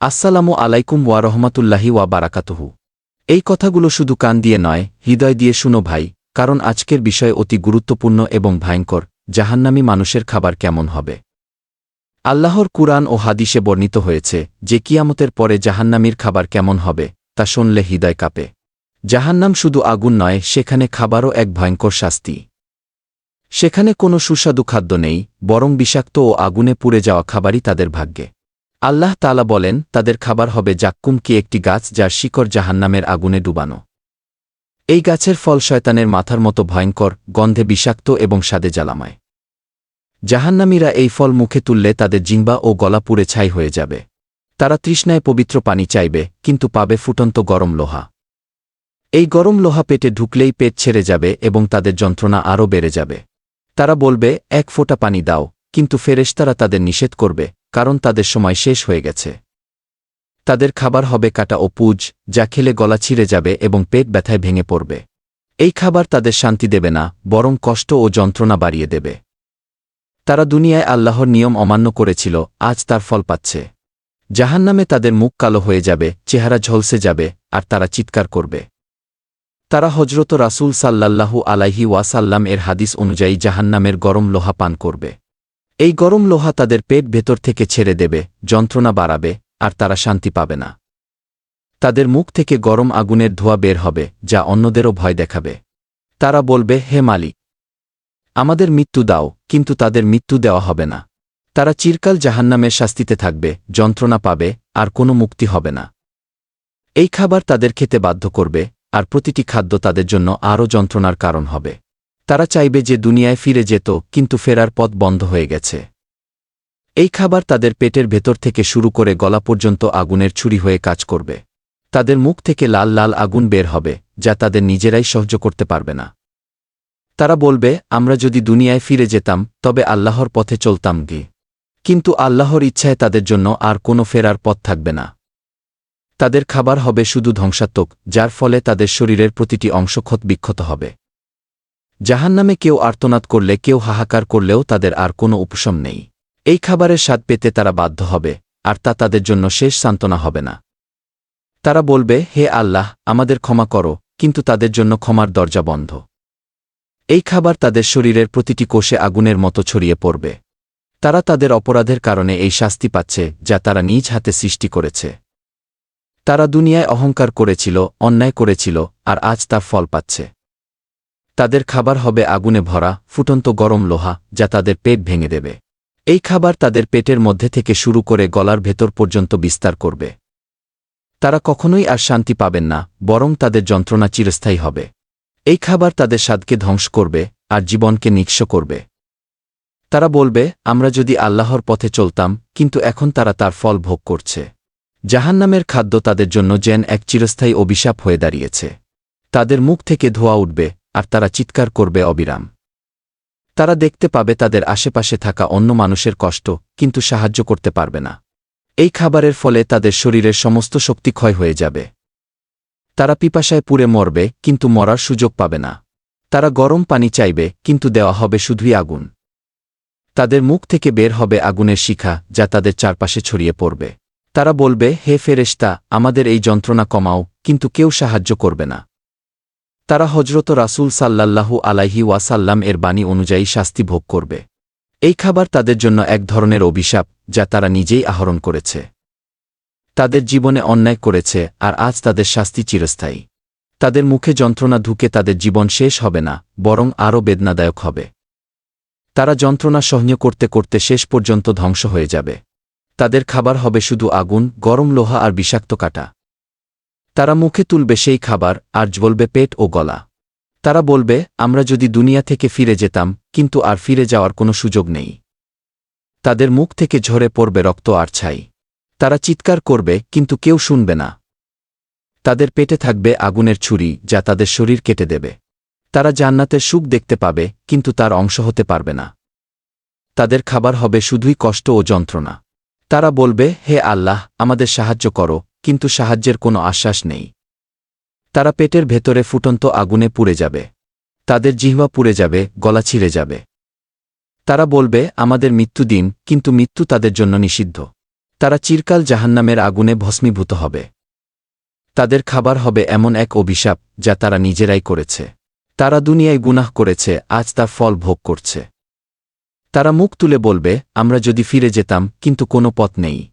আসসালামু আলাইকুম ওয়া রহমাতুল্লাহি ওয়া বারাকাতুহু। এই কথাগুলো শুধু কান দিয়ে নয়, হৃদয় দিয়ে শুনো ভাই, কারণ আজকের বিষয় অতি গুরুত্বপূর্ণ এবং ভয়ঙ্কর। জাহান্নামী মানুষের খাবার কেমন হবে? আল্লাহর কুরআন ও হাদিসে বর্ণিত হয়েছে যে কিয়ামতের পরে জাহান্নামীর খাবার কেমন হবে, তা শুনলে হৃদয় কাঁপে। জাহান্নাম শুধু আগুন নয়, সেখানে খাবারও এক ভয়ঙ্কর শাস্তি। সেখানে কোনো সুস্বাদু খাদ্য নেই, বরং বিষাক্ত ও আগুনে পুড়ে যাওয়া খাবারই তাদের ভাগ্যে। আল্লাহ তাআলা বলেন, তাদের খাবার হবে জাক্কুম, কি একটি গাছ যার শিকড় জাহান্নামের আগুনে ডুবানো। এই গাছের ফল শয়তানের মাথার মতো ভয়ঙ্কর, গন্ধে বিষাক্ত এবং স্বাদে জ্বালাময়। জাহান্নামীরা এই ফল মুখে তুললে তাদের জিহ্বা ও গলা পুড়ে ছাই হয়ে যাবে। তারা তৃষ্ণায় পবিত্র পানি চাইবে, কিন্তু পাবে ফুটন্ত গরম লোহা। এই গরম লোহা পেটে ঢুকলেই পেট ছেড়ে যাবে এবং তাদের যন্ত্রণা আরও বেড়ে যাবে। তারা বলবে, এক ফোঁটা পানি দাও, কিন্তু ফেরেশতারা তাদের নিষেধ করবে, কারণ তাদের সময় শেষ হয়ে গেছে। তাদের খাবার হবে কাটা ও পুজ, যা খেলে গলা ছিঁড়ে যাবে এবং পেট ব্যথায় ভেঙে পড়বে। এই খাবার তাদের শান্তি দেবে না, বরং কষ্ট ও যন্ত্রণা বাড়িয়ে দেবে। তারা দুনিয়ায় আল্লাহর নিয়ম অমান্য করেছিল, আজ তার ফল পাচ্ছে। জাহান্নামে তাদের মুখ কালো হয়ে যাবে, চেহারা ঝলসে যাবে, আর তারা চিৎকার করবে। তারা হজরত রাসূল সাল্লাল্লাহু আলাইহি ওয়াসাল্লাম এর হাদিস অনুযায়ী জাহান্নামের গরম লোহা পান করবে। এই গরম লোহা তাদের পেট ভেতর থেকে ছেড়ে দেবে, যন্ত্রণা বাড়াবে, আর তারা শান্তি পাবে না। তাদের মুখ থেকে গরম আগুনের ধোঁয়া বের হবে, যা অন্যদেরও ভয় দেখাবে। তারা বলবে, হে মালিক, আমাদের মৃত্যু দাও, কিন্তু তাদের মৃত্যু দেওয়া হবে না। তারা চিরকাল জাহান্নামের শাস্তিতে থাকবে, যন্ত্রণা পাবে, আর কোনো মুক্তি হবে না। এই খাবার তাদের খেতে বাধ্য করবে, আর প্রতিটি খাদ্য তাদের জন্য আরও যন্ত্রণার কারণ হবে। তারা চাইবে যে দুনিয়ায় ফিরে যেত, কিন্তু ফেরার পথ বন্ধ হয়ে গেছে। এই খাবার তাদের পেটের ভেতর থেকে শুরু করে গলা পর্যন্ত আগুনের ছুরি হয়ে কাজ করবে। তাদের মুখ থেকে লাল লাল আগুন বের হবে, যা তাদের নিজেরাই সহ্য করতে পারবে না। তারা বলবে, আমরা যদি দুনিয়ায় ফিরে যেতাম, তবে আল্লাহর পথে চলতাম গে। কিন্তু আল্লাহর ইচ্ছায় তাদের জন্য আর কোনো ফেরার পথ থাকবে না। তাদের খাবার হবে শুধু ধ্বংসাত্মক, যার ফলে তাদের শরীরের প্রতিটি অংশ ক্ষতবিক্ষত হবে। জাহান্নামে কেউ আর্তনাদ করলে, কেউ হাহাকার করলেও তাদের আর কোনো উপশম নেই। এই খাবারের স্বাদ পেতে তারা বাধ্য হবে, আর তা তাদের জন্য শেষ সান্ত্বনা হবে না। তারা বলবে, হে আল্লাহ, আমাদের ক্ষমা করো, কিন্তু তাদের জন্য ক্ষমার দরজা বন্ধ। এই খাবার তাদের শরীরের প্রতিটি কোষে আগুনের মতো ছড়িয়ে পড়বে। তারা তাদের অপরাধের কারণে এই শাস্তি পাচ্ছে, যা তারা নিজ হাতে সৃষ্টি করেছে। তারা দুনিয়ায় অহংকার করেছিল, অন্যায় করেছিল, আর আজ তার ফল পাচ্ছে। তাদের খাবার হবে আগুনে ভরা, ফুটন্ত গরম লোহা, যা তাদের পেট ভেঙে দেবে। এই খাবার তাদের পেটের মধ্যে থেকে শুরু করে গলার ভেতর পর্যন্ত বিস্তার করবে। তারা কখনোই আর শান্তি পাবেন না, বরং তাদের যন্ত্রণা চিরস্থায়ী হবে। এই খাবার তাদের স্বাদকে ধ্বংস করবে, আর জীবনকে নিঃস্ব করবে। তারা বলবে, আমরা যদি আল্লাহর পথে চলতাম, কিন্তু এখন তারা তার ফল ভোগ করছে। জাহান্নামের খাদ্য তাদের জন্য যেন এক চিরস্থায়ী অভিশাপ হয়ে দাঁড়িয়েছে। তাদের মুখ থেকে ধোঁয়া উঠবে, আর তারা চিৎকার করবে অবিরাম। তারা দেখতে পাবে তাদের আশেপাশে থাকা অন্য মানুষের কষ্ট, কিন্তু সাহায্য করতে পারবে না। এই খাবারের ফলে তাদের শরীরের সমস্ত শক্তি ক্ষয় হয়ে যাবে। তারা পিপাসায় পুড়ে মরবে, কিন্তু মরার সুযোগ পাবে না। তারা গরম পানি চাইবে, কিন্তু দেওয়া হবে শুধুই আগুন। তাদের মুখ থেকে বের হবে আগুনের শিখা, যা তাদের চারপাশে ছড়িয়ে পড়বে। তারা বলবে, হে ফেরেশতা, আমাদের এই যন্ত্রণা কমাও, কিন্তু কেউ সাহায্য করবে না। তারা হজরত রাসূল সাল্লাল্লাহু আলাইহি ওয়াসাল্লাম এর বাণী অনুযায়ী শাস্তি ভোগ করবে। এই খাবার তাদের জন্য এক ধরনের অভিশাপ, যা তারা নিজেই আহরণ করেছে। তাদের জীবনে অন্যায় করেছে, আর আজ তাদের শাস্তি চিরস্থায়ী। তাদের মুখে যন্ত্রণা ঢুকে তাদের জীবন শেষ হবে না, বরং আরও বেদনাদায়ক হবে। তারা যন্ত্রণা সহ্য করতে করতে শেষ পর্যন্ত ধ্বংস হয়ে যাবে। তাদের খাবার হবে শুধু আগুন, গরম লোহা আর বিষাক্ত কাটা। তারা মুখে তুলবে সেই খাবার, আর জ্বলবে পেট ও গলা। তারা বলবে, আমরা যদি দুনিয়া থেকে ফিরে যেতাম, কিন্তু আর ফিরে যাওয়ার কোনো সুযোগ নেই। তাদের মুখ থেকে ঝরে পড়বে রক্ত আর ছাই। তারা চিৎকার করবে, কিন্তু কেউ শুনবে না। তাদের পেটে থাকবে আগুনের ছুরি, যা তাদের শরীর কেটে দেবে। তারা জান্নাতের সুখ দেখতে পাবে, কিন্তু তার অংশ হতে পারবে না। তাদের খাবার হবে শুধুই কষ্ট ও যন্ত্রণা। তারা বলবে, হে আল্লাহ, আমাদের সাহায্য করো, কিন্তু সাহায্যের কোনো আশ্বাস নেই। তারা পেটের ভেতরে ফুটন্ত আগুনে পুড়ে যাবে। তাদের জিহ্বা পুড়ে যাবে, গলা ছিঁড়ে যাবে। তারা বলবে, আমাদের মৃত্যু দিন, কিন্তু মৃত্যু তাদের জন্য নিষিদ্ধ। তারা চিরকাল জাহান্নামের আগুনে ভস্মীভূত হবে। তাদের খাবার হবে এমন এক অভিশাপ যা তারা নিজেরাই করেছে। তারা দুনিয়ায় গুনাহ করেছে, আজ তার ফল ভোগ করছে। তারা মুখ তুলে বলবে, আমরা যদি ফিরে যেতাম, কিন্তু কোনো পথ নেই।